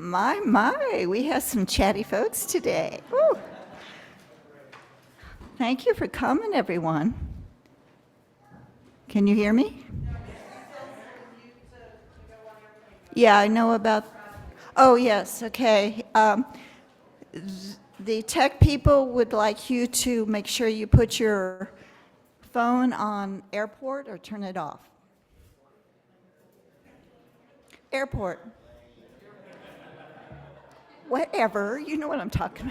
My, we have some chatty folks today. Woo. Thank you for coming, everyone. Can you hear me? Yeah, I know about, oh, yes, okay. The tech people would like you to make sure you put your phone on airport or turn it off. Airport. Whatever, you know what I'm talking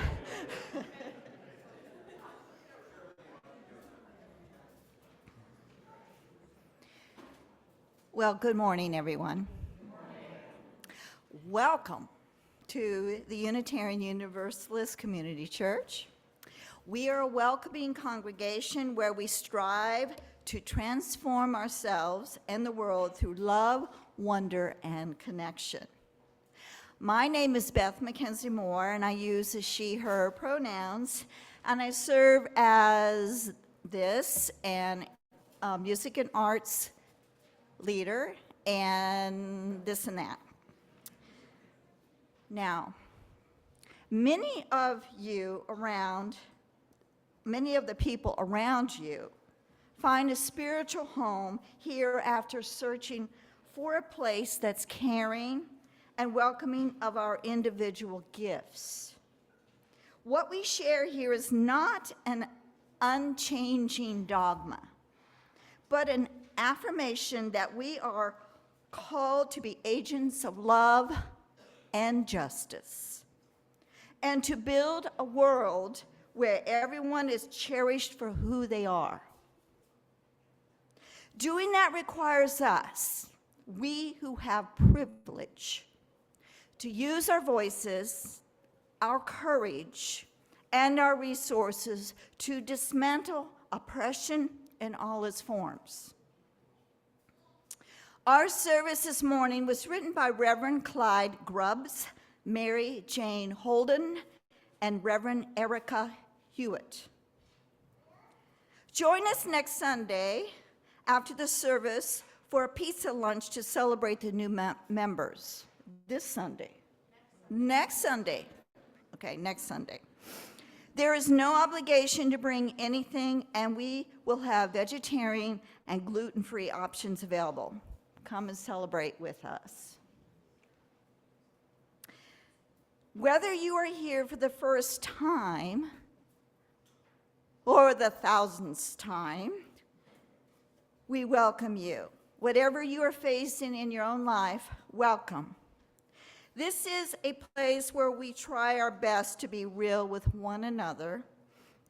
about. Well, good morning, everyone. Welcome to the Unitarian Universalist Community Church. We are a welcoming congregation where we strive to transform ourselves and the world through love, wonder, and connection. My name is Beth Mackenzie Moore, and I use she, her pronouns, and I serve as this and music and arts leader and this and that. Now, many of the people around you find a spiritual home here after searching for a place that's caring and welcoming of our individual gifts. What we share here is not an unchanging dogma, but an affirmation that we are called to be agents of love and justice, and to build a world where everyone is cherished for who they are. Doing that requires us, we who have privilege, to use our voices, our courage, and our resources to dismantle oppression in all its forms. Our service this morning was written by Reverend Clyde Grubbs, Mary Jane Holden, and Reverend Erica Hewitt. Join us next Sunday after the service for a pizza lunch to celebrate the new members. This Sunday. Next Sunday. Okay, next Sunday. There is no obligation to bring anything, and we will have vegetarian and gluten-free options available. Come and celebrate with us. Whether you are here for the first time or the thousandth time, we welcome you. Whatever you are facing in your own life, welcome. This is a place where we try our best to be real with one another,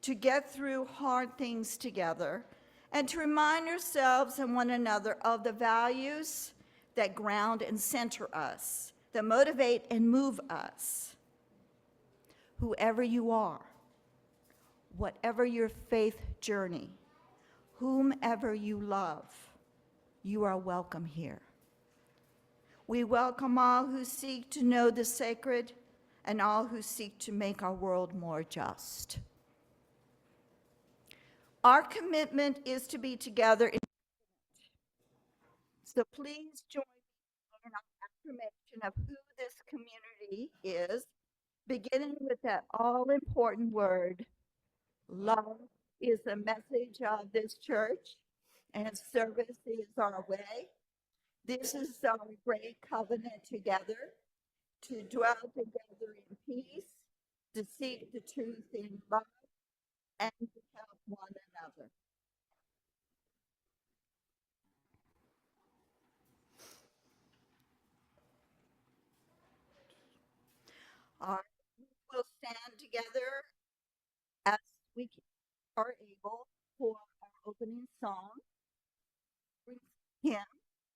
to get through hard things together, and to remind ourselves and one another of the values that ground and center us, that motivate and move us. Whoever you are, whatever your faith journey, whomever you love, you are welcome here. We welcome all who seek to know the sacred and all who seek to make our world more just. Our commitment is to be together in so please join me in our affirmation of who this community is, beginning with that all-important word, love is the message of this church, and service is our way. This is our great covenant together, to dwell together in peace, to seek the truth in love, and to help one another. All right, we'll stand together as we are able for our opening song. Hymn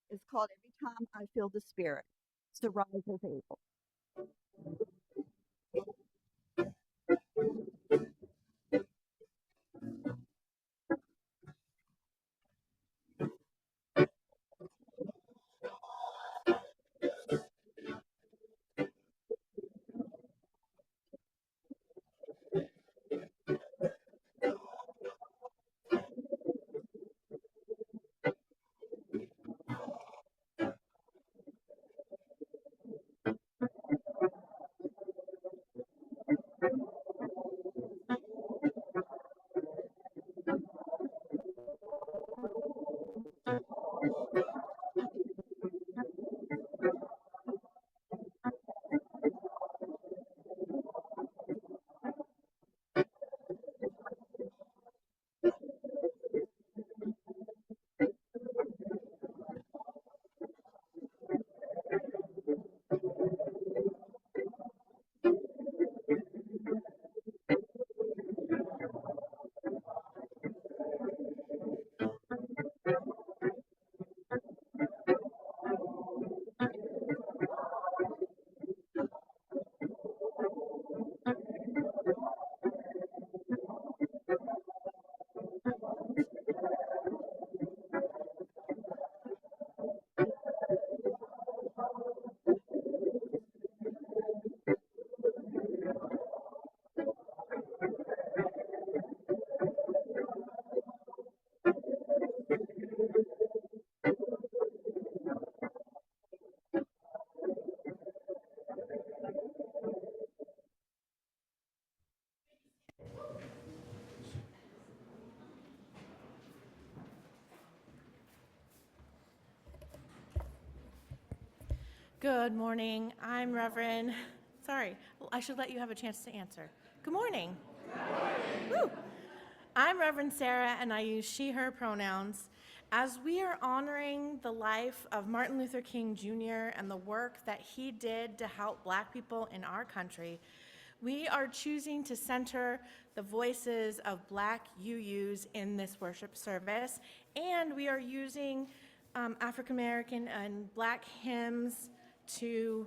is called Every Time I Feel the Spirit. So rise as able. Good morning. I'm Reverend, I should let you have a chance to answer. Good morning. Woo. I'm Reverend Sarah, and I use she, her pronouns. As we are honoring the life of Martin Luther King Jr. and the work that he did to help Black people in our country, we are choosing to center the voices of Black UUs in this worship service, and we are using African American and Black hymns to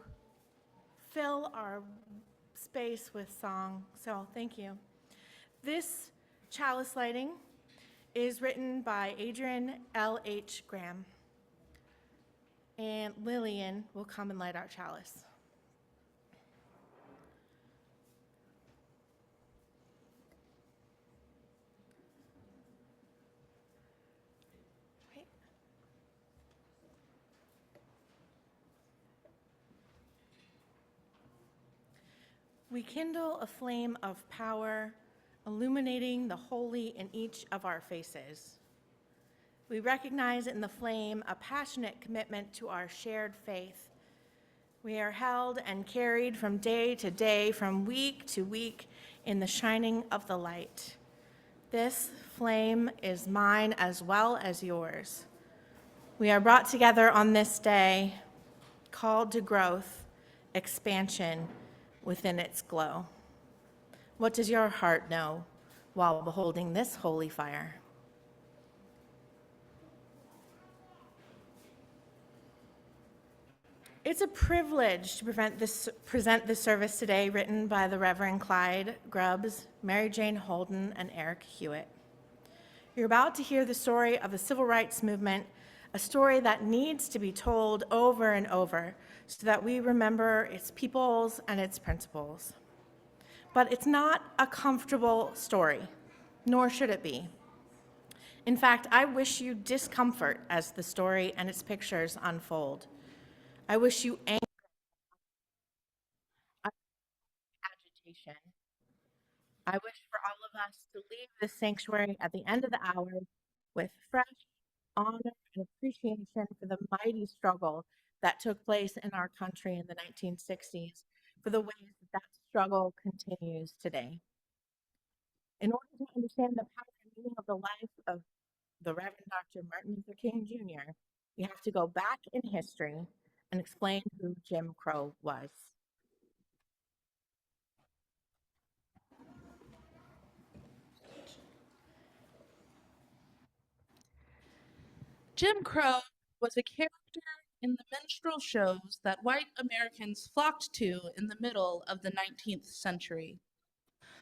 fill our space with song. So thank you. This chalice lighting is written by Adrian L.H. Graham, and Lillian will come and light our chalice. We kindle a flame of power, illuminating the holy in each of our faces. We recognize in the flame a passionate commitment to our shared faith. We are held and carried from day to day, from week to week, in the shining of the light. This flame is mine as well as yours. We are brought together on this day, called to growth, expansion, within its glow. What does your heart know while beholding this holy fire? It's a privilege to present this service today, written by the Reverend Clyde Grubbs, Mary Jane Holden, and Eric Hewitt. You're about to hear the story of the civil rights movement, a story that needs to be told over and over so that we remember its peoples and its principles. But it's not a comfortable story, nor should it be. In fact, I wish you discomfort as the story and its pictures unfold. I wish you anger, agitation. I wish for all of us to leave this sanctuary at the end of the hour with fresh honor and appreciation for the mighty struggle that took place in our country in the 1960s, for the ways that struggle continues today. In order to understand the power and meaning of the life of the Reverend Dr. Martin Luther King Jr., we have to go back in history and explain who Jim Crow was. Jim Crow was a character in the minstrel shows that white Americans flocked to in the middle of the 19th century.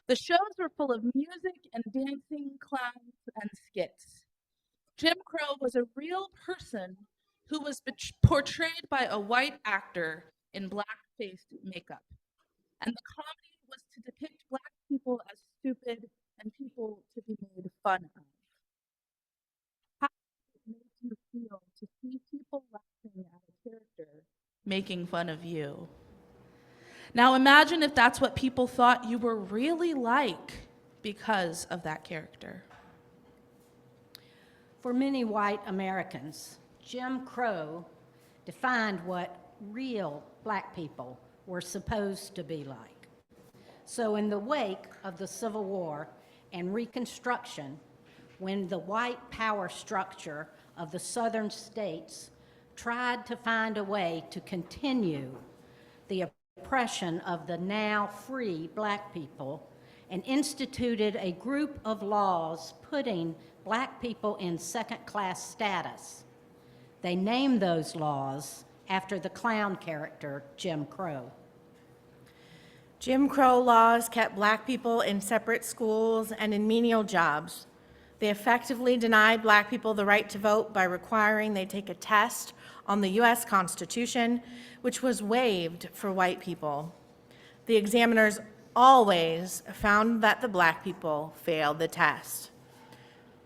The shows were full of music and dancing, clowns, and skits. Jim Crow was a real person who was portrayed by a white actor in black-faced makeup. And the comedy was to depict Black people as stupid and people to be made fun of. How did it make you feel to see people laughing at a character making fun of you? Now imagine if that's what people thought you were really like because of that character. For many white Americans, Jim Crow defined what real Black people were supposed to be like. So in the wake of the Civil War and Reconstruction, when the white power structure of the southern states tried to find a way to continue the oppression of the now free Black people and instituted a group of laws putting Black people in second-class status. They named those laws after the clown character Jim Crow. Jim Crow laws kept Black people in separate schools and in menial jobs. They effectively denied Black people the right to vote by requiring they take a test on the U.S. Constitution, which was waived for white people. The examiners always found that the Black people failed the test.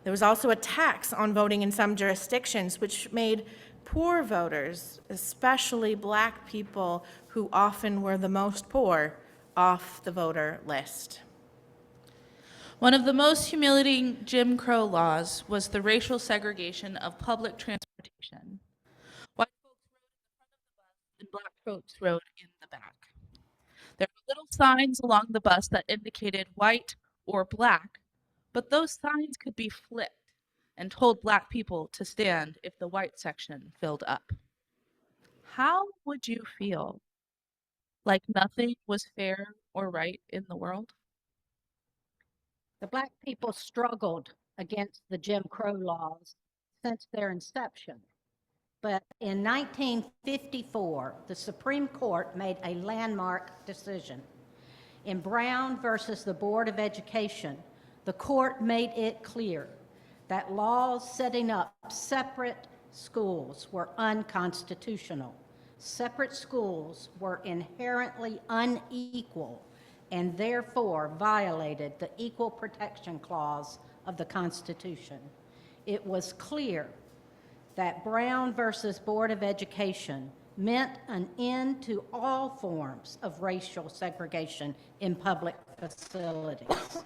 There was also a tax on voting in some jurisdictions, which made poor voters, especially Black people who often were the most poor, off the voter list. One of the most humiliating Jim Crow laws was the racial segregation of public transportation. White folks rode in the front of the bus and Black coats road in the back. There were little signs along the bus that indicated white or black, but those signs could be flipped and told Black people to stand if the white section filled up. How would you feel? Like nothing was fair or right in the world? The Black people struggled against the Jim Crow laws since their inception. But in 1954, the Supreme Court made a landmark decision. In Brown versus the Board of Education, the court made it clear that laws setting up separate schools were unconstitutional. Separate schools were inherently unequal and therefore violated the Equal Protection Clause of the Constitution. It was clear that Brown versus Board of Education meant an end to all forms of racial segregation in public facilities.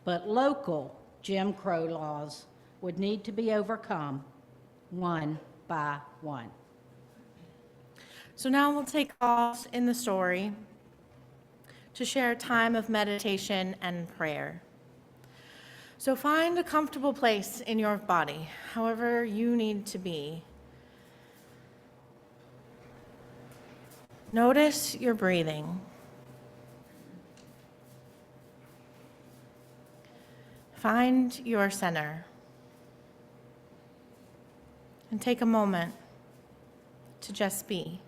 But local Jim Crow laws would need to be overcome one by one. So now we'll take pause in the story to share a time of meditation and prayer. So find a comfortable place in your body, however you need to be. Notice your breathing. Find your center. And take a moment to just be.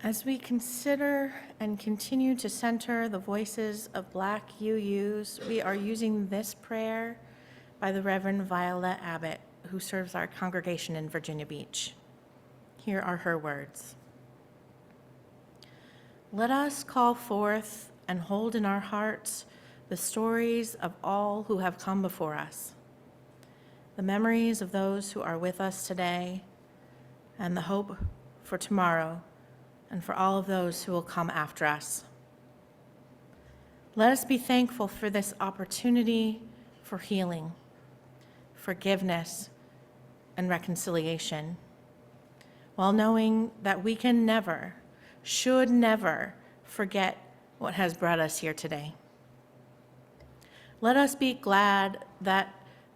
As we consider and continue to center the voices of Black UUs, we are using this prayer by the Reverend Viola Abbott, who serves our congregation in Virginia Beach. Here are her words. Let us call forth and hold in our hearts the stories of all who have come before us, the memories of those who are with us today, and the hope for tomorrow, and for all of those who will come after us. Let us be thankful for this opportunity for healing, forgiveness, and reconciliation, while knowing that we can never, should never forget what has brought us here today. Let us be glad that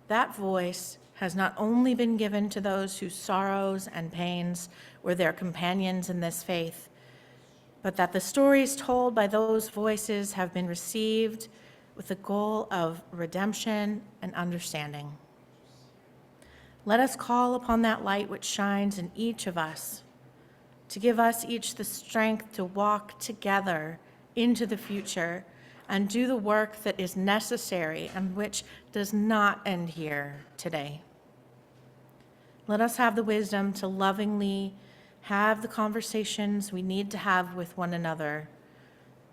that voice has not only been given to those whose sorrows and pains were their companions in this faith, but that the stories told by those voices have been received with the goal of redemption and understanding. Let us call upon that light which shines in each of us to give us each the strength to walk together into the future and do the work that is necessary and which does not end here today. Let us have the wisdom to lovingly have the conversations we need to have with one another,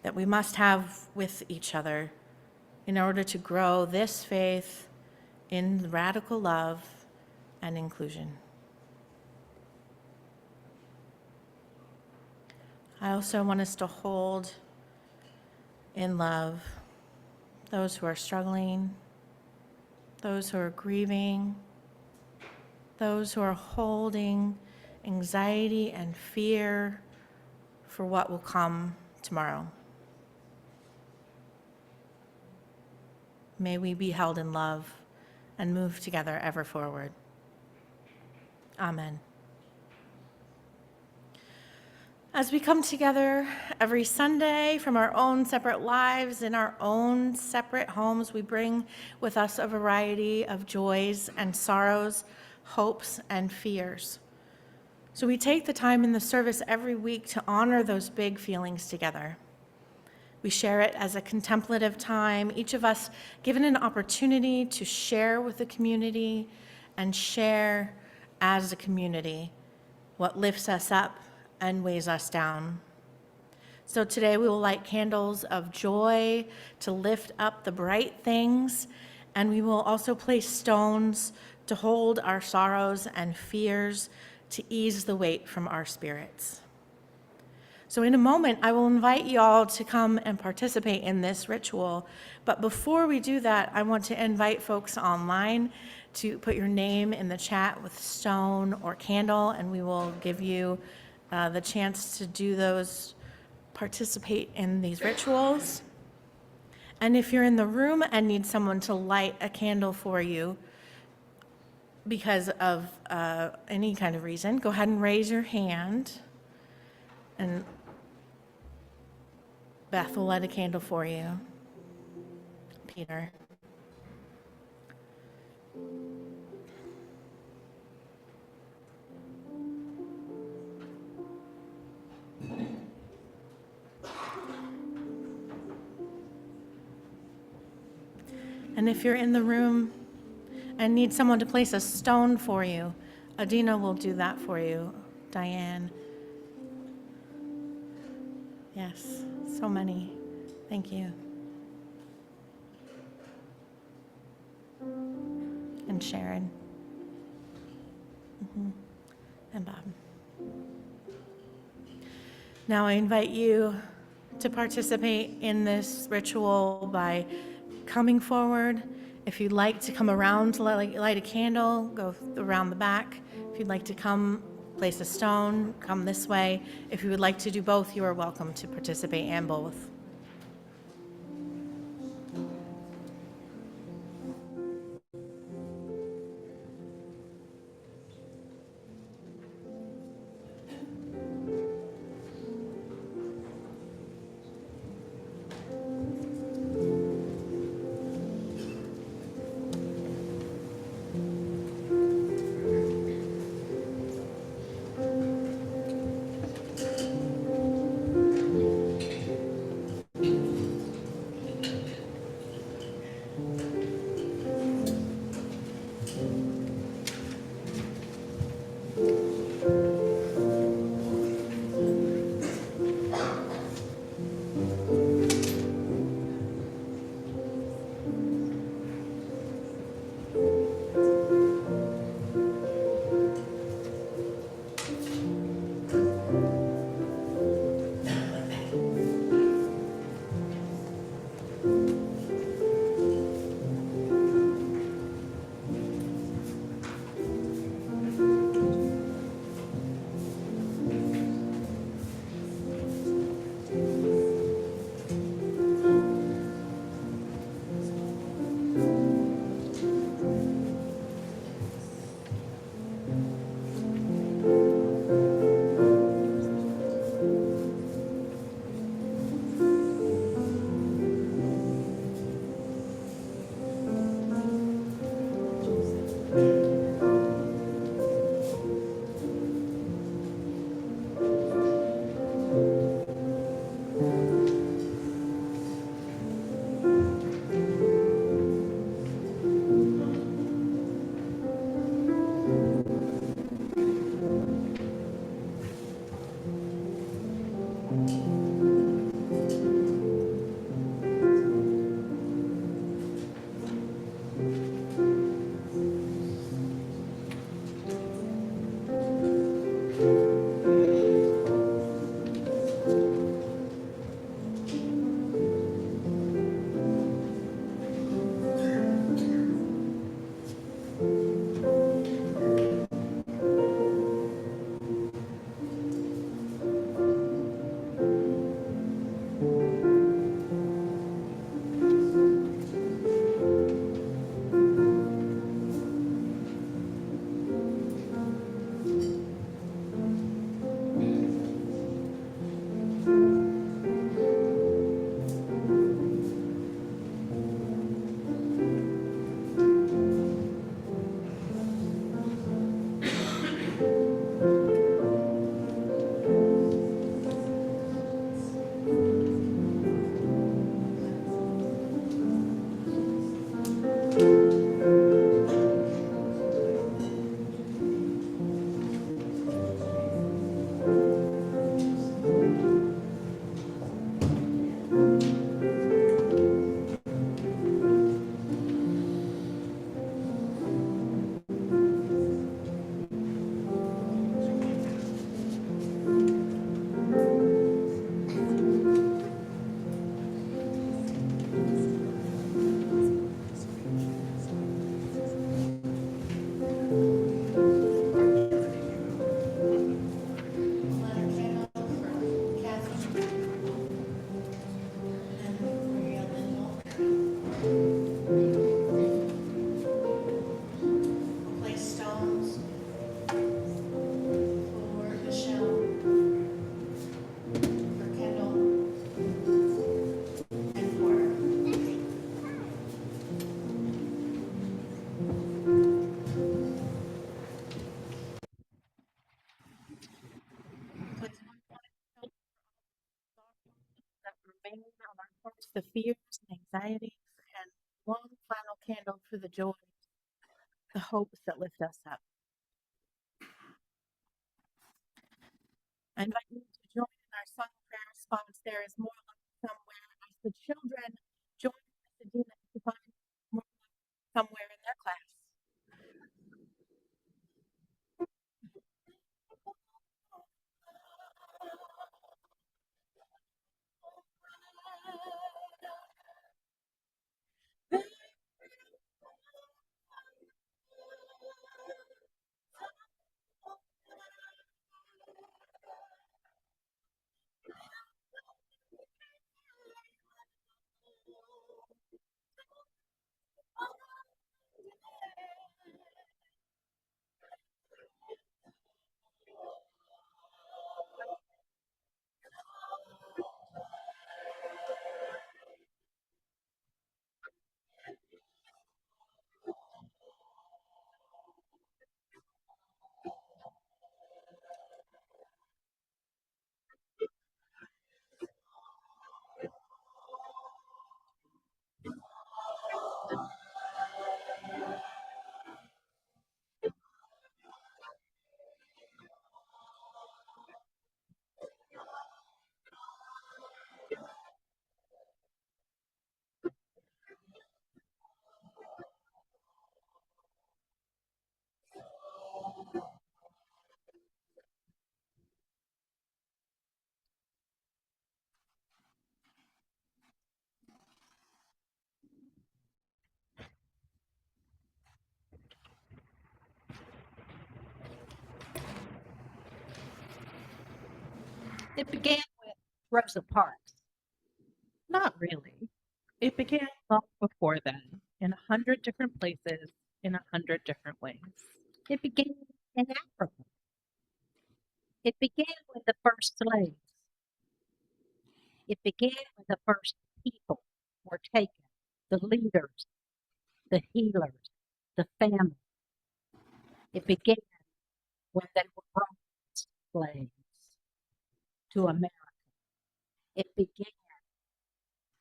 that we must have with each other in order to grow this faith in radical love and inclusion. I also want us to hold in love those who are struggling, those who are grieving, those who are holding anxiety and fear for what will come tomorrow. May we be held in love and move together ever forward. Amen. As we come together every Sunday from our own separate lives, in our own separate homes, we bring with us a variety of joys and sorrows, hopes and fears. So we take the time in the service every week to honor those big feelings together. We share it as a contemplative time, each of us given an opportunity to share with the community and share as a community what lifts us up and weighs us down. So today we will light candles of joy to lift up the bright things And we will also place stones to hold our sorrows and fears, to ease the weight from our spirits. So in a moment, I will invite you all to come and participate in this ritual. But before we do that, I want to invite folks online to put your name in the chat with stone or candle, and we will give you the chance to do those, participate in these rituals. And if you're in the room and need someone to light a candle for you because of any kind of reason, go ahead and raise your hand, and Beth will light a candle for you. Peter. And if you're in the room and need someone to place a stone for you, Adina will do that for you. Diane. Yes, so many. Thank you. And Sharon. And Bob. Now I invite you to participate in this ritual by coming forward. If you'd like to come around to light a candle, go around the back. If you'd like to come place a stone, come this way. If you would like to do both, you are welcome to participate in both. the fears and anxieties, and one final candle for the joys, the hopes that lift us up. I invite you to join in our song prayer response. There is more love somewhere as the children join Pasadena to find more love somewhere in their class. It began with Rosa Parks. Not really. It began long before then, in 100 different places, in 100 different ways. It began in Africa. It began with the first slaves. It began when the first people were taken, the leaders, the healers, the family. It began when they were brought as slaves to America. It began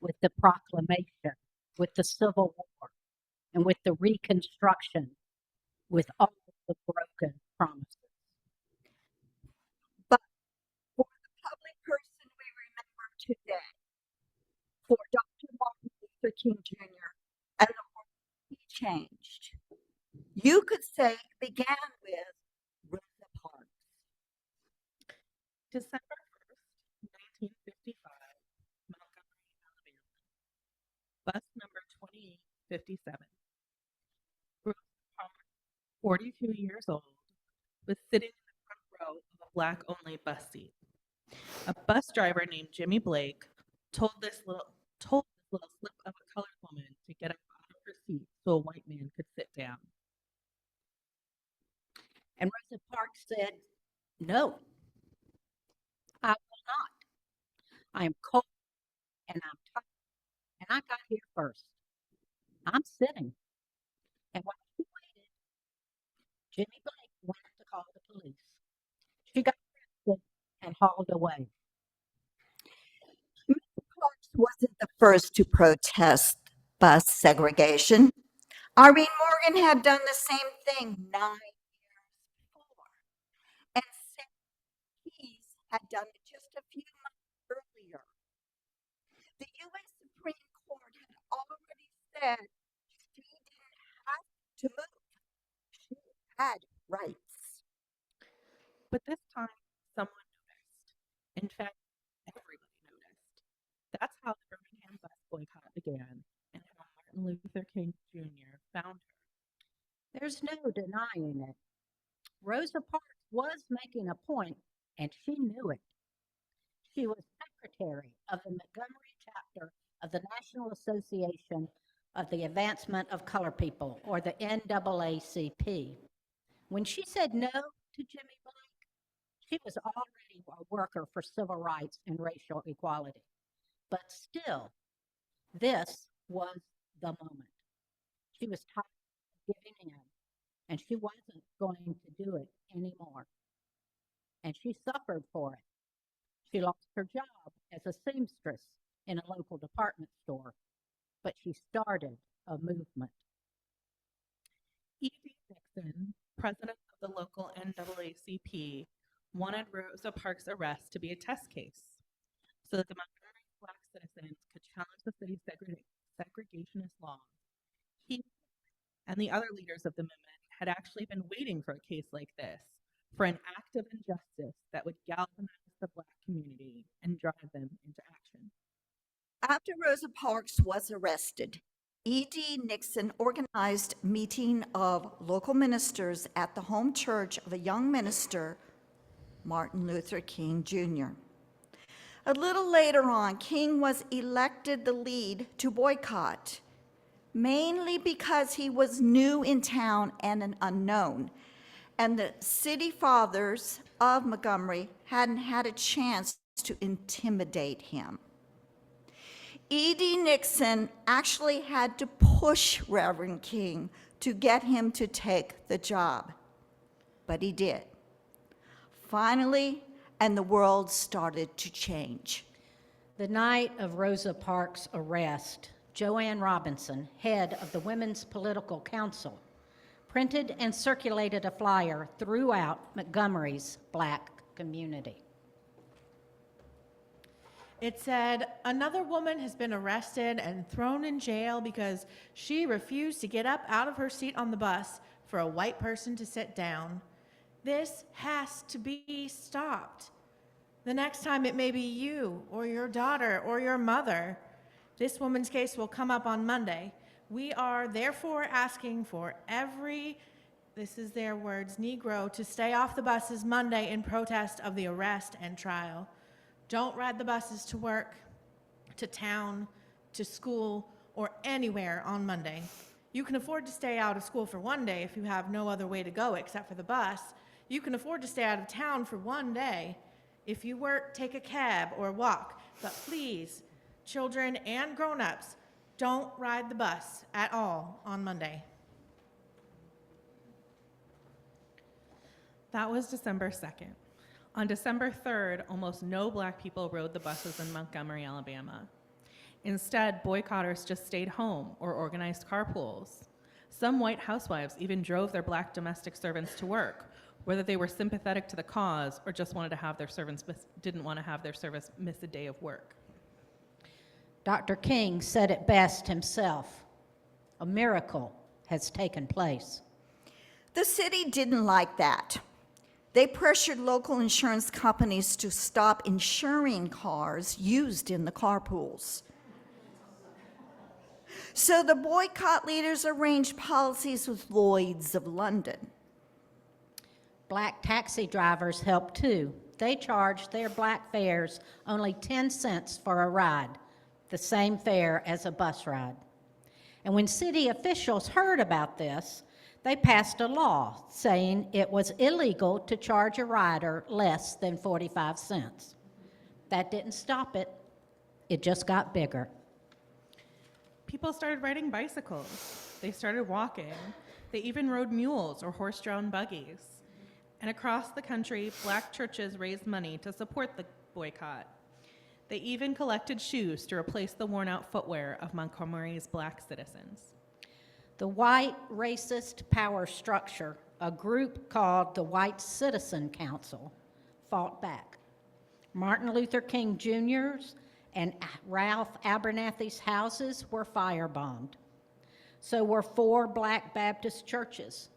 with the proclamation, with the Civil War, and with the Reconstruction, with all the broken promises. But for the public person we remember today, for Dr. Martin Luther King Jr. and the world he changed, you could say it began with Rosa Parks. December 1st, 1955, Montgomery, Alabama. Bus number 2857. Rosa Parks, 42 years old, was sitting in the front row of a black-only bus seat. A bus driver named Jimmy Blake told this little slip of a colored woman to get up out of her seat so a white man could sit down. And Rosa Parks said, "No, I will not. I am cold and I'm tired, and I got here first. I'm sitting." And while she waited, Jimmy Blake went to call the police. She got arrested and hauled away. Rosa Parks wasn't the first to protest bus segregation. Irene Morgan had done the same thing 9 years before, and Sarah Keys had done it just a few months earlier. The U.S. Supreme Court had already said she didn't have to move. She had rights. But this time, someone noticed. In fact, everybody noticed. That's how the Birmingham bus boycott began, and how Martin Luther King Jr. found her. There's no denying it. Rosa Parks was making a point, and she knew it. She was secretary of the Montgomery chapter of the National Association of the Advancement of Color People, or the NAACP. When she said no to Jimmy Blake, she was already a worker for civil rights and racial equality. But still, this was the moment. She was tired of giving in, and she wasn't going to do it anymore. And she suffered for it. She lost her job as a seamstress in a local department store, but she started a movement. E.D. Nixon, president of the local NAACP, wanted Rosa Parks' arrest to be a test case so that the Montgomery Black citizens could challenge the city's segregationist laws. He and the other leaders of the movement had actually been waiting for a case like this, for an act of injustice that would galvanize the Black community and drive them into action. After Rosa Parks was arrested, E.D. Nixon organized a meeting of local ministers at the home church of a young minister, Martin Luther King Jr. A little later on, King was elected the lead to boycott, mainly because he was new in town and an unknown, and the city fathers of Montgomery hadn't had a chance to intimidate him. E.D. Nixon actually had to push Reverend King to get him to take the job, but he did. Finally, and the world started to change. The night of Rosa Parks' arrest, Joanne Robinson, head of the Women's Political Council, printed and circulated a flyer throughout Montgomery's Black community. It said, "Another woman has been arrested and thrown in jail because she refused to get up out of her seat on the bus for a white person to sit down. This has to be stopped. The next time it may be you or your daughter or your mother. This woman's case will come up on Monday. We are therefore asking for every," this is their words, "Negro to stay off the buses Monday in protest of the arrest and trial. Don't ride the buses to work, to town, to school, or anywhere on Monday. You can afford to stay out of school for one day if you have no other way to go except for the bus. You can afford to stay out of town for one day. If you work, take a cab or walk. But please, children and grown-ups, don't ride the bus at all on Monday." That was December 2nd. On December 3rd, almost no Black people rode the buses in Montgomery, Alabama. Instead, boycotters just stayed home or organized carpools. Some white housewives even drove their Black domestic servants to work, whether they were sympathetic to the cause or just wanted to have their servants didn't want to have their service miss a day of work. Dr. King said it best himself. A miracle has taken place. The city didn't like that. They pressured local insurance companies to stop insuring cars used in the carpools. So the boycott leaders arranged policies with Lloyd's of London. Black taxi drivers helped too. They charged their Black fares only 10 cents for a ride, the same fare as a bus ride. And when city officials heard about this, they passed a law saying it was illegal to charge a rider less than 45 cents. That didn't stop it. It just got bigger. People started riding bicycles. They started walking. They even rode mules or horse-drawn buggies. And across the country, Black churches raised money to support the boycott. They even collected shoes to replace the worn-out footwear of Montgomery's Black citizens. The white racist power structure, a group called the White Citizen Council, fought back. Martin Luther King Jr.'s and Ralph Abernathy's houses were firebombed. So were 4 Black Baptist churches.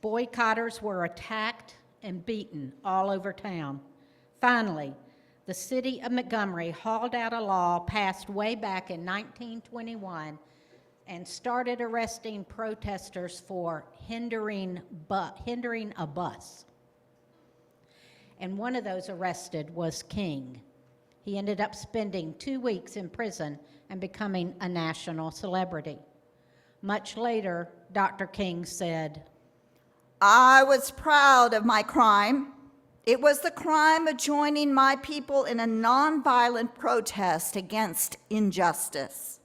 Boycotters were attacked and beaten all over town. Finally, the city of Montgomery hauled out a law passed way back in 1921 and started arresting protesters for hindering a bus. And one of those arrested was King. He ended up spending 2 weeks in prison and becoming a national celebrity. Much later, Dr. King said, "I was proud of my crime. It was the crime of joining my people in a nonviolent protest against injustice."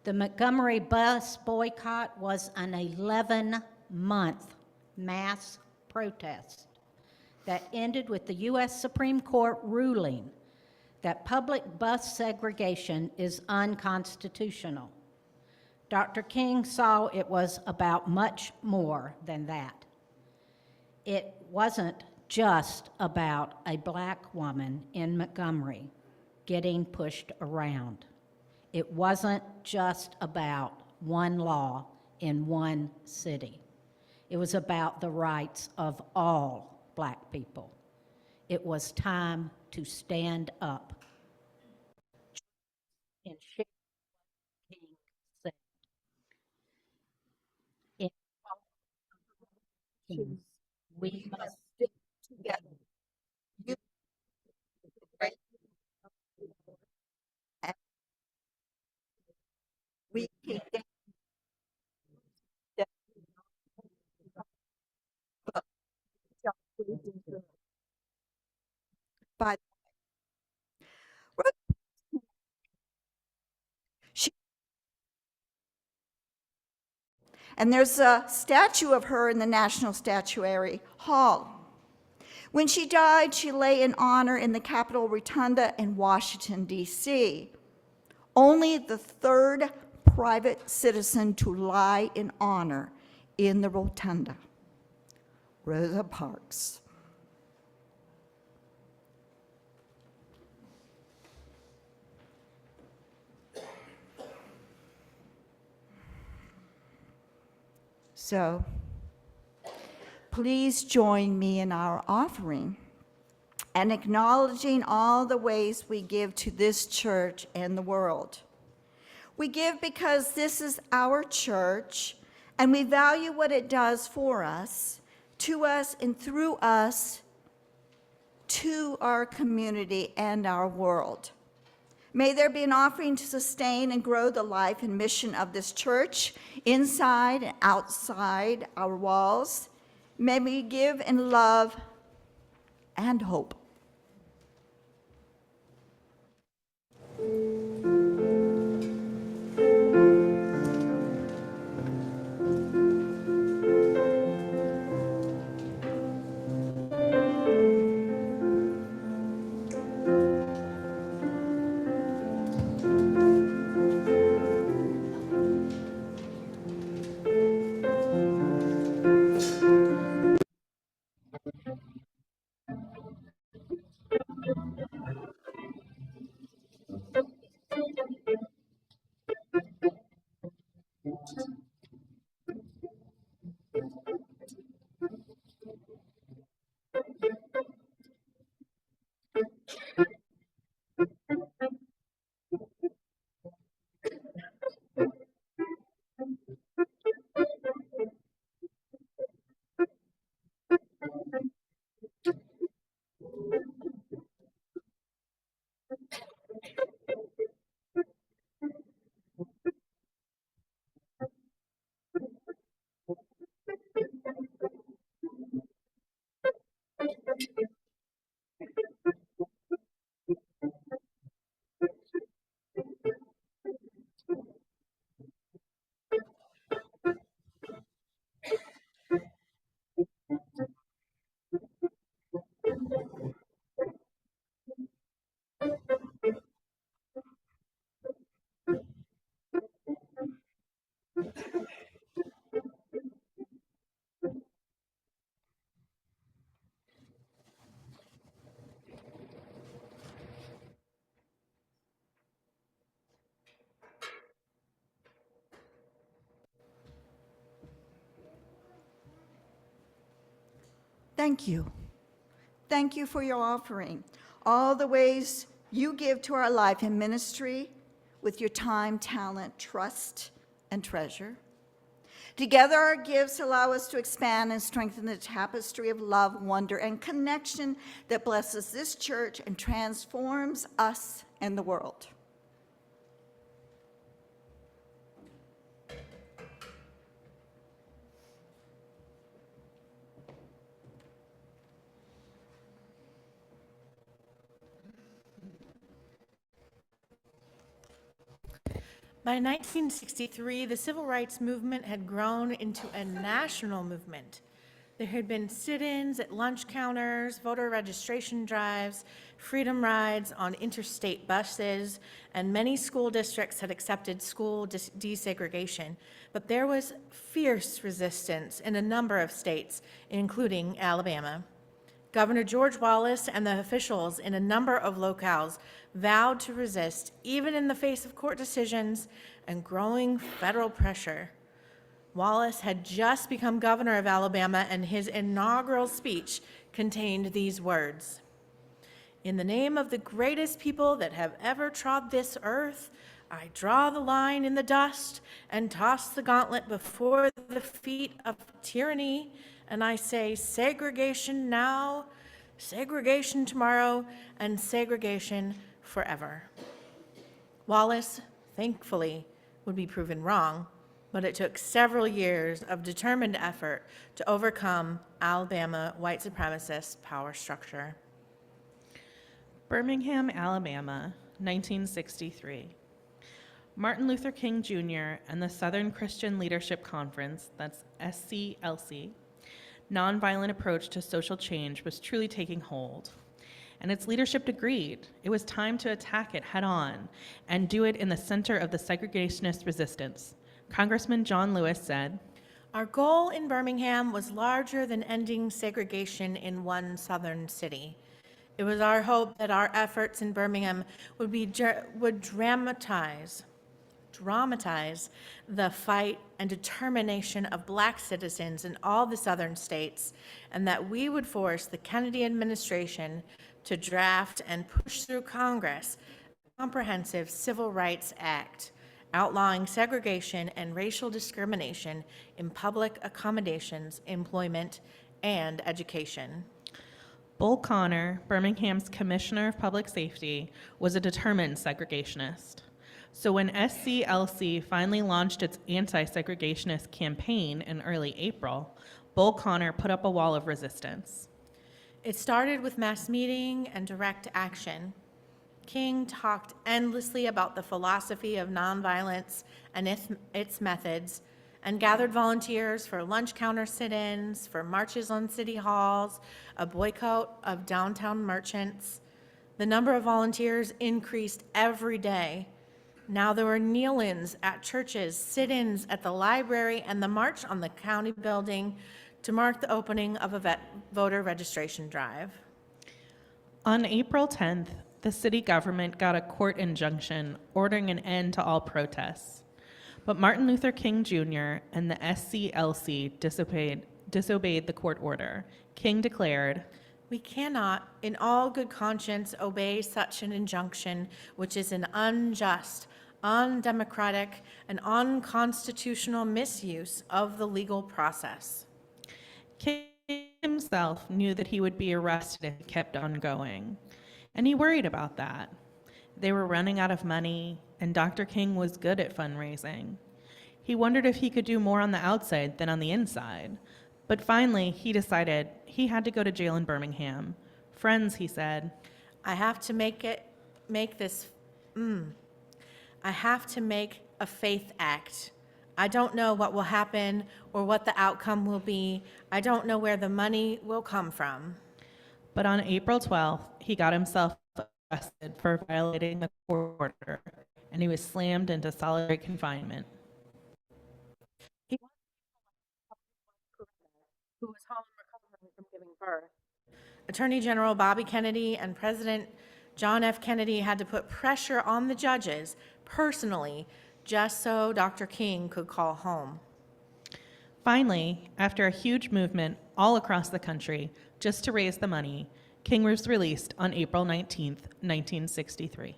The Montgomery bus boycott was an 11-month mass protest that ended with the U.S. Supreme Court ruling that public bus segregation is unconstitutional. Dr. King saw it was about much more than that. It wasn't just about a black woman in Montgomery getting pushed around. It wasn't just about one law in one city. It was about the rights of all black people. It was time to stand up and share what King said. In all things, we must stick together. You great and we can get the but she, and there's a statue of her in the National Statuary Hall. When she died, she lay in honor in the Capitol Rotunda in Washington, D.C. Only the third private citizen to lie in honor in the Rotunda, Rosa Parks. So, please join me in our offering and acknowledging all the ways we give to this church and the world. We give because this is our church, and we value what it does for us, to us, and through us, to our community and our world. May there be an offering to sustain and grow the life and mission of this church, inside and outside our walls. May we give in love and hope. Thank you. Thank you for your offering. All the ways you give to our life in ministry with your time, talent, trust, and treasure. Together, our gifts allow us to expand and strengthen the tapestry of love, wonder, and connection that blesses this church and transforms us and the world. By 1963, the civil rights movement had grown into a national movement. There had been sit-ins at lunch counters, voter registration drives, freedom rides on interstate buses, and many school districts had accepted school desegregation. But there was fierce resistance in a number of states, including Alabama. Governor George Wallace and the officials in a number of locales vowed to resist, even in the face of court decisions and growing federal pressure. Wallace had just become governor of Alabama, and his inaugural speech contained these words: "In the name of the greatest people that have ever trod this earth, I draw the line in the dust and toss the gauntlet before the feet of tyranny, and I say segregation now, segregation tomorrow, and segregation forever." Wallace, thankfully, would be proven wrong, but it took several years of determined effort to overcome Alabama white supremacist power structure. Birmingham, Alabama, 1963. Martin Luther King Jr. and the Southern Christian Leadership Conference, that's SCLC, nonviolent approach to social change was truly taking hold. And its leadership agreed it was time to attack it head on and do it in the center of the segregationist resistance. Congressman John Lewis said, "Our goal in Birmingham was larger than ending segregation in one southern city. It was our hope that our efforts in Birmingham would dramatize the fight and determination of Black citizens in all the southern states, and that we would force the Kennedy administration to draft and push through Congress a comprehensive Civil Rights Act outlawing segregation and racial discrimination in public accommodations, employment, and education." Bull Connor, Birmingham's Commissioner of Public Safety, was a determined segregationist. So when SCLC finally launched its anti-segregationist campaign in early April, Bull Connor put up a wall of resistance. It started with mass meeting and direct action. King talked endlessly about the philosophy of nonviolence and its methods, and gathered volunteers for lunch counter sit-ins, for marches on city halls, a boycott of downtown merchants. The number of volunteers increased every day. Now there were kneel-ins at churches, sit-ins at the library, and the march on the county building to mark the opening of a voter registration drive. On April 10th, the city government got a court injunction ordering an end to all protests. But Martin Luther King Jr. and the SCLC disobeyed the court order. King declared, "We cannot, in all good conscience, obey such an injunction, which is an unjust, undemocratic, and unconstitutional misuse of the legal process." King himself knew that he would be arrested if he kept on going, and he worried about that. They were running out of money, and Dr. King was good at fundraising. He wondered if he could do more on the outside than on the inside. But finally, he decided he had to go to jail in Birmingham. "Friends," he said, I have to make a faith act. I don't know what will happen or what the outcome will be. I don't know where the money will come from. But on April 12th, he got himself arrested for violating the court order, and he was slammed into solitary confinement. He who was home recovering from giving birth. Attorney General Bobby Kennedy and President John F. Kennedy had to put pressure on the judges personally just so Dr. King could call home. Finally, after a huge movement all across the country just to raise the money, King was released on April 19th, 1963.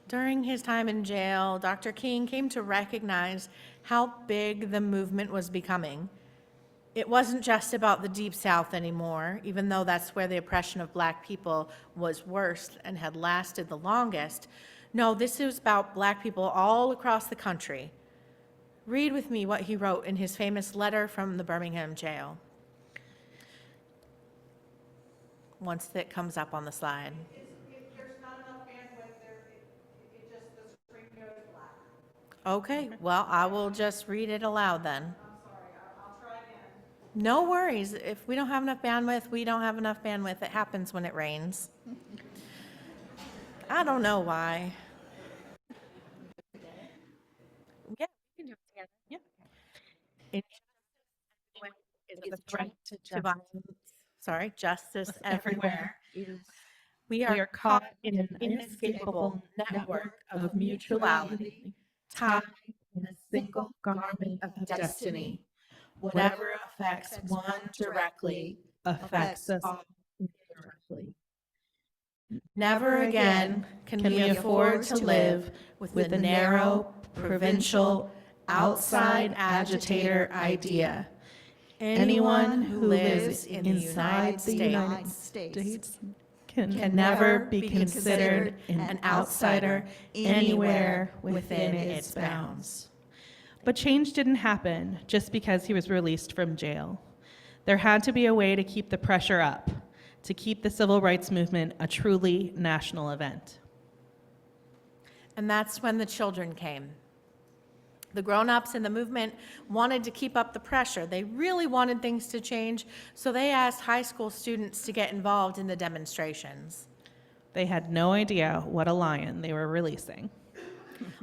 During his time in jail, Dr. King came to recognize how big the movement was becoming. It wasn't just about the Deep South anymore, even though that's where the oppression of Black people was worst and had lasted the longest. No, this is about Black people all across the country. Read with me what he wrote in his famous letter from the Birmingham jail. Once it comes up on the slide. If there's not enough bandwidth there, it just, the screen goes black. Okay, well, I will just read it aloud then. I'm sorry, I'll try again. No worries. If we don't have enough bandwidth, we don't have enough bandwidth. It happens when it rains. I don't know why. Yeah, we can do it together. Yeah. Is a threat to violence. Sorry, justice everywhere. We are caught in an inescapable network of mutuality, tied in a single garment of destiny. Whatever affects one directly affects us all indirectly. Never again can we afford to live with the narrow, provincial, outside agitator idea. Anyone who lives inside the United States can never be considered an outsider anywhere within its bounds. But change didn't happen just because he was released from jail. There had to be a way to keep the pressure up, to keep the civil rights movement a truly national event. And that's when the children came. The grown-ups in the movement wanted to keep up the pressure. They really wanted things to change, so they asked high school students to get involved in the demonstrations. They had no idea what a lion they were releasing.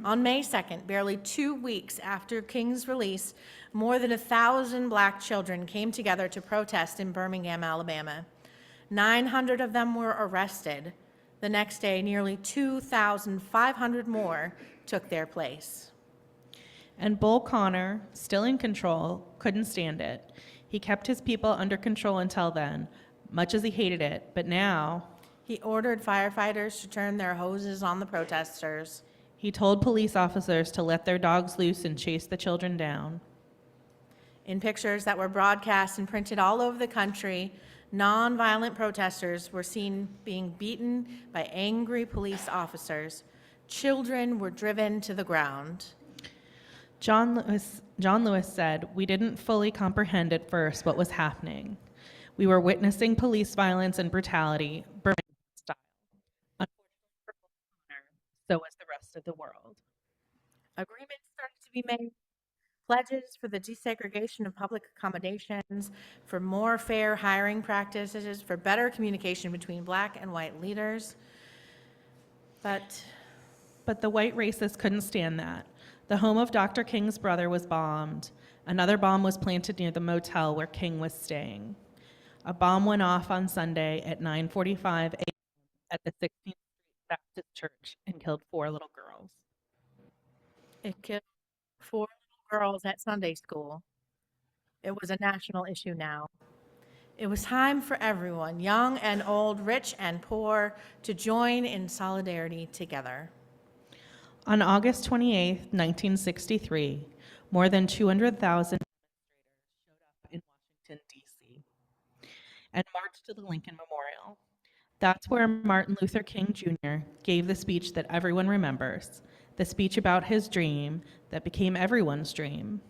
On May 2nd, barely 2 weeks after King's release, more than 1,000 black children came together to protest in Birmingham, Alabama. 900 of them were arrested. The next day, nearly 2,500 more took their place. And Bull Connor, still in control, couldn't stand it. He kept his people under control until then, much as he hated it, but now He ordered firefighters to turn their hoses on the protesters. he told police officers to let their dogs loose and chase the children down. In pictures that were broadcast and printed all over the country, nonviolent protesters were seen being beaten by angry police officers. Children were driven to the ground. John Lewis said, "We didn't fully comprehend at first what was happening. We were witnessing police violence and brutality, Birmingham style. Unfortunately for Connor, so was the rest of the world." Agreements started to be made, pledges for the desegregation of public accommodations, for more fair hiring practices, for better communication between black and white leaders. But But the white racists couldn't stand that. The home of Dr. King's brother was bombed. Another bomb was planted near the motel where King was staying. A bomb went off on Sunday at 9:45 a.m. at the 16th Street Baptist Church and killed 4 little girls. it killed 4 little girls at Sunday school. It was a national issue now. It was time for everyone, young and old, rich and poor, to join in solidarity together. On August 28, 1963, more than 200,000 demonstrators showed up in Washington, D.C. and marched to the Lincoln Memorial. That's where Martin Luther King Jr. gave the speech that everyone remembers, the speech about his dream that became everyone's dream.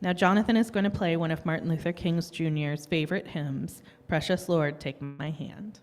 Now, Jonathan is going to play one of Martin Luther King Jr.'s favorite hymns, "Precious Lord, Take My Hand."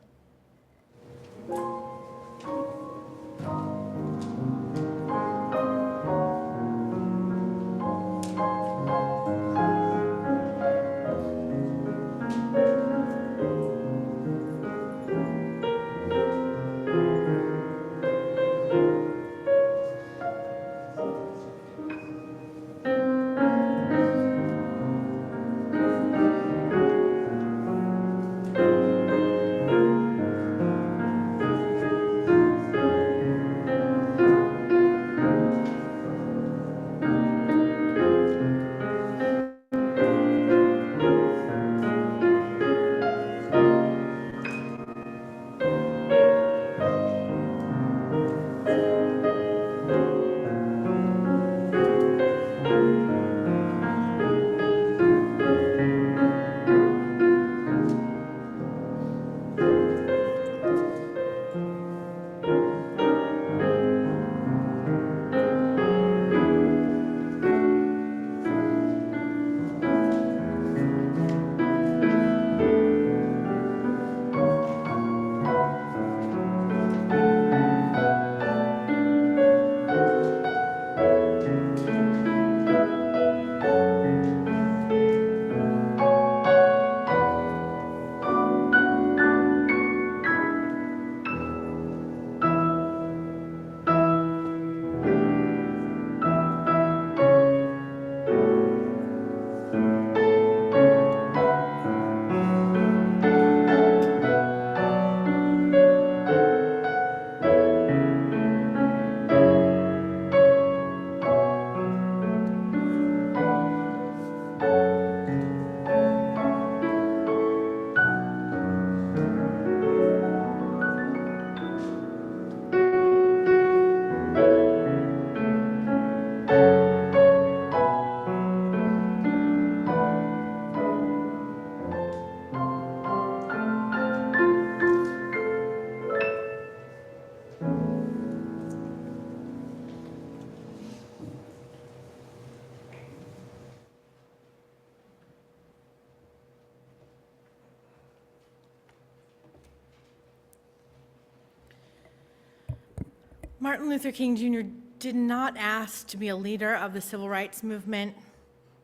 Martin Luther King Jr. did not ask to be a leader of the civil rights movement.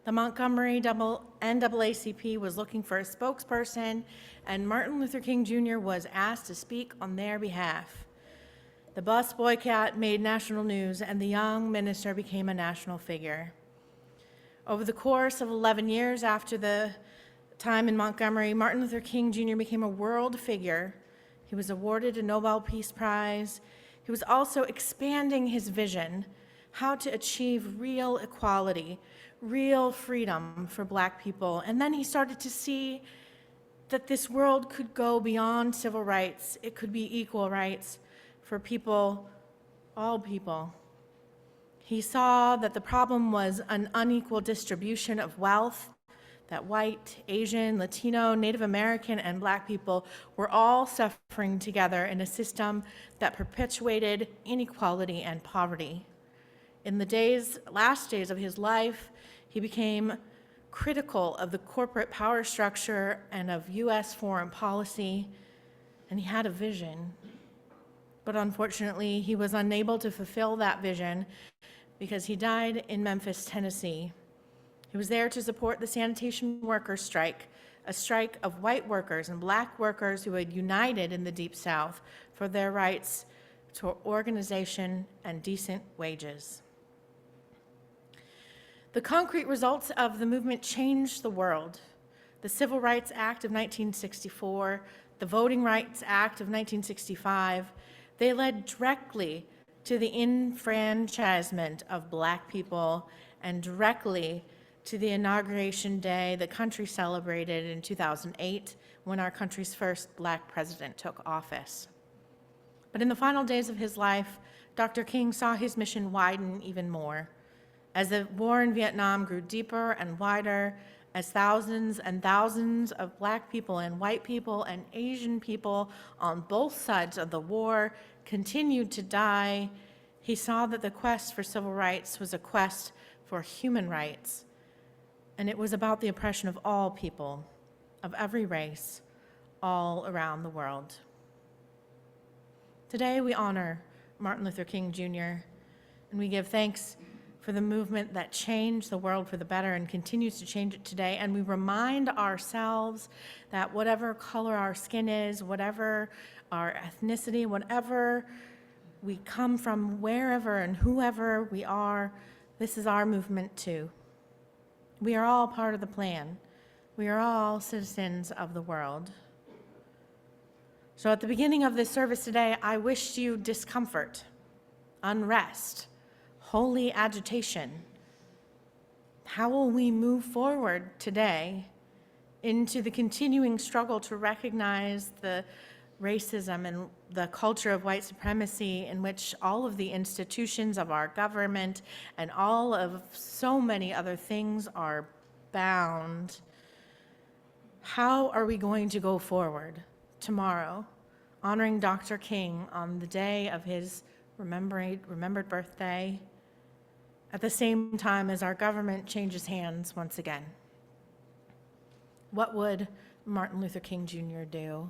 The Montgomery NAACP was looking for a spokesperson, and Martin Luther King Jr. was asked to speak on their behalf. The bus boycott made national news, and the young minister became a national figure. Over the course of 11 years after the time in Montgomery, Martin Luther King Jr. became a world figure. He was awarded a Nobel Peace Prize. He was also expanding his vision, how to achieve real equality, real freedom for Black people. And then he started to see that this world could go beyond civil rights. It could be equal rights for people, all people. He saw that the problem was an unequal distribution of wealth, that white, Asian, Latino, Native American, and Black people were all suffering together in a system that perpetuated inequality and poverty. In the last days of his life, he became critical of the corporate power structure and of U.S. foreign policy, and he had a vision. But unfortunately, he was unable to fulfill that vision because he died in Memphis, Tennessee. He was there to support the sanitation workers' strike, a strike of white workers and Black workers who had united in the Deep South for their rights to organization and decent wages. The concrete results of the movement changed the world. The Civil Rights Act of 1964, the Voting Rights Act of 1965, they led directly to the enfranchisement of Black people and directly to the inauguration day the country celebrated in 2008 when our country's first Black president took office. But in the final days of his life, Dr. King saw his mission widen even more. As the war in Vietnam grew deeper and wider, as thousands and thousands of Black people and white people and Asian people on both sides of the war continued to die, he saw that the quest for civil rights was a quest for human rights. And it was about the oppression of all people, of every race, all around the world. Today we honor Martin Luther King Jr., and we give thanks for the movement that changed the world for the better and continues to change it today. And we remind ourselves that whatever color our skin is, whatever our ethnicity, whatever we come from, wherever and whoever we are, this is our movement too. We are all part of the plan. We are all citizens of the world. So at the beginning of this service today, I wish you discomfort, unrest, holy agitation. How will we move forward today into the continuing struggle to recognize the racism and the culture of white supremacy in which all of the institutions of our government and all of so many other things are bound? How are we going to go forward tomorrow, honoring Dr. King on the day of his remembered birthday, at the same time as our government changes hands once again? What would Martin Luther King Jr. do?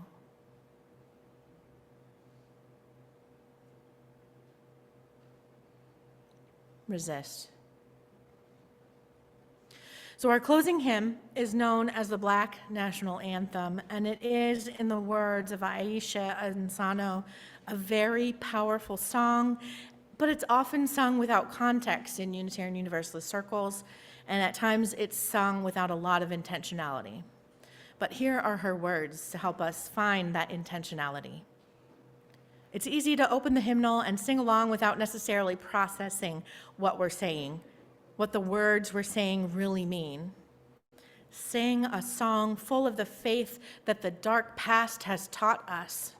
Resist. So our closing hymn is known as the Black National Anthem, and it is, in the words of Aisha Ansano, a very powerful song, but it's often sung without context in Unitarian Universalist circles, and at times it's sung without a lot of intentionality. But here are her words to help us find that intentionality. It's easy to open the hymnal and sing along without necessarily processing what we're saying, what the words we're saying really mean. Sing a song full of the faith that the dark past has taught us.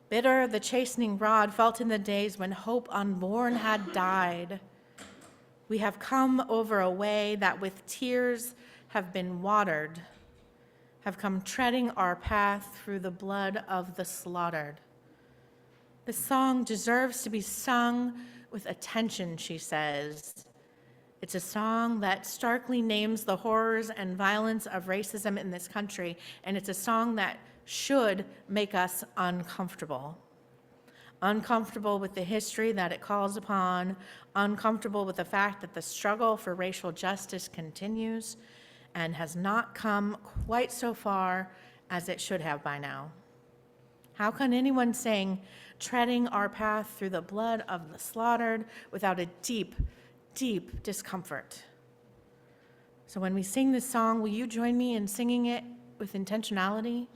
Bitter the chastening rod felt in the days when hope unborn had died. We have come over a way that with tears have been watered, have come treading our path through the blood of the slaughtered. The song deserves to be sung with attention, she says. It's a song that starkly names the horrors and violence of racism in this country, and it's a song that should make us uncomfortable. uncomfortable with the history that it calls upon, uncomfortable with the fact that the struggle for racial justice continues and has not come quite so far as it should have by now. How can anyone sing treading our path through the blood of the slaughtered without a deep, deep discomfort? So when we sing this song, will you join me in singing it with intentionality?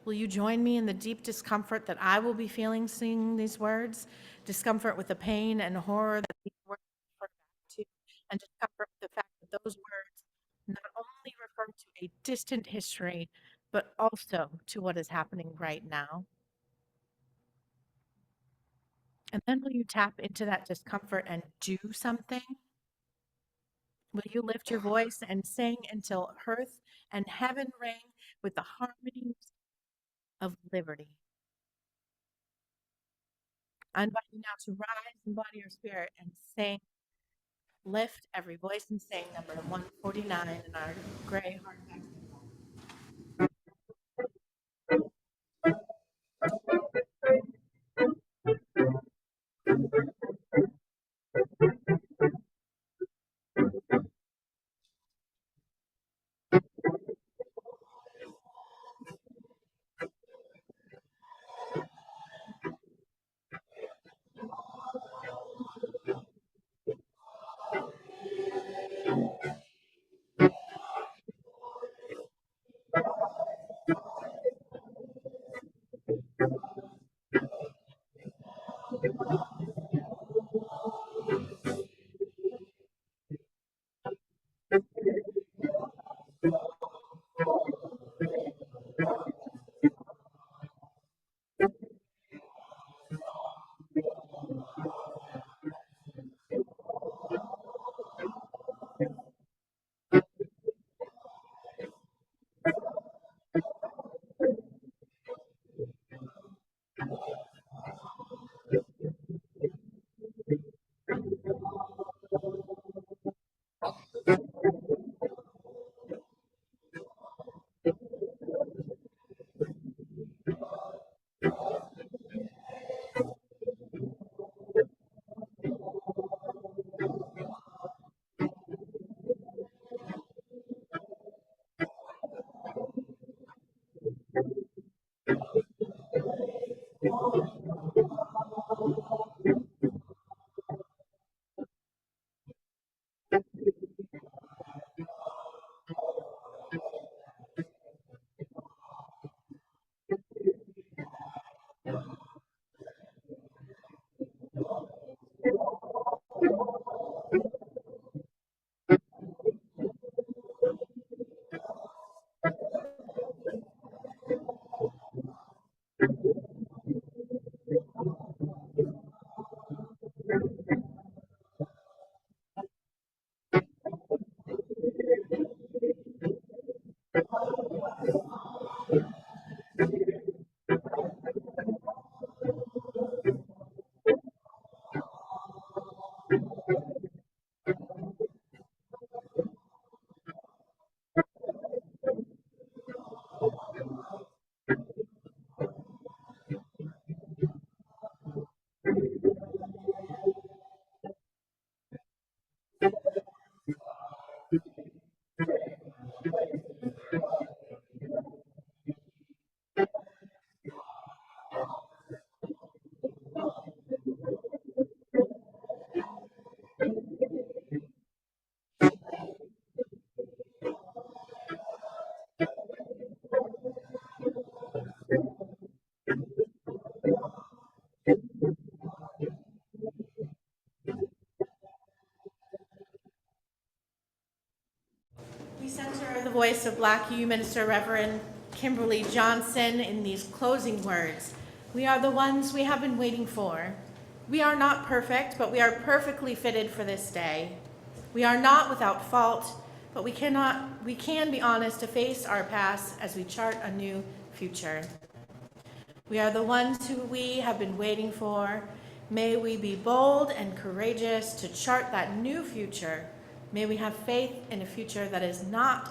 Will you join me in the deep discomfort that I will be feeling singing these words? Discomfort with the pain and horror that these words refer back to, and discomfort with the fact that those words not only refer to a distant history, but also to what is happening right now. And then will you tap into that discomfort and do something? Will you lift your voice and sing until earth and heaven ring with the harmonies of liberty? I invite you now to rise in body or spirit and sing, lift every voice and sing number 149 in our gray hardback. We center the voice of Black U Minister Reverend Kimberly Johnson in these closing words. We are the ones we have been waiting for. We are not perfect, but we are perfectly fitted for this day. We are not without fault, but we can be honest to face our past as we chart a new future. We are the ones who we have been waiting for. May we be bold and courageous to chart that new future. May we have faith in a future that is not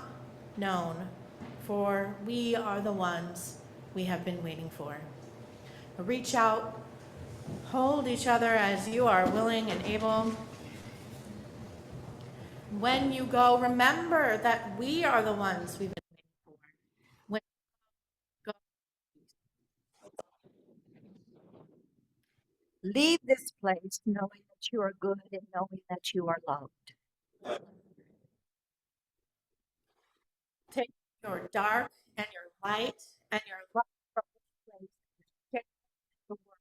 known, for we are the ones we have been waiting for. Reach out, Hold each other as you are willing and able. When you go, remember that we are the ones we've been waiting for. When you go, Leave this place knowing that you are good and knowing that you are loved. take your dark and your light and your love from this place. Get the world.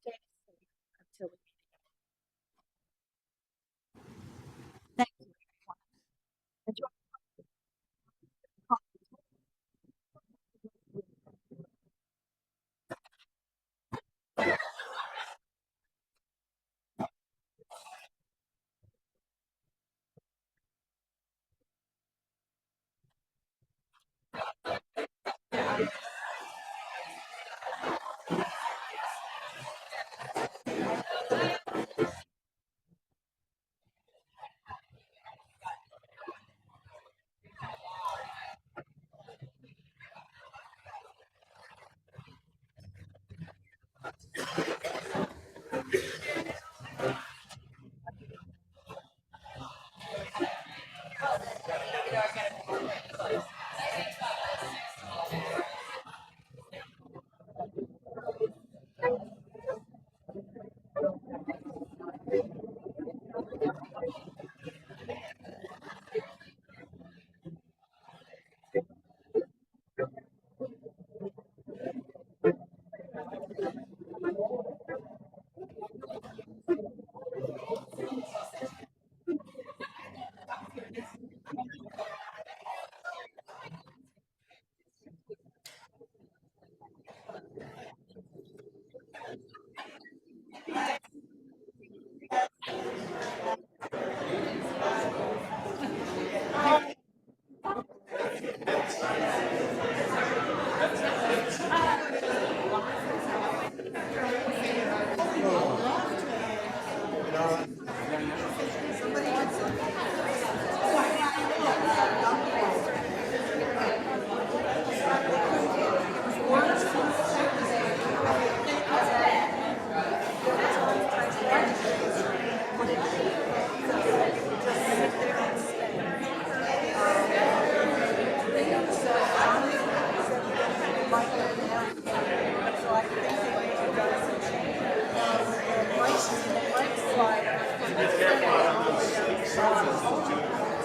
Stay safe until we meet again. Thank you, everyone. Enjoy.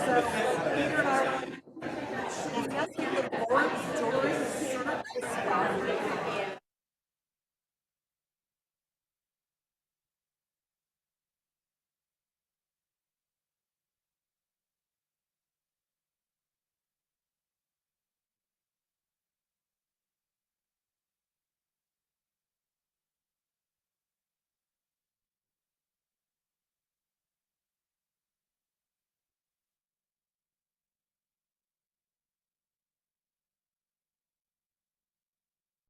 So Peter and I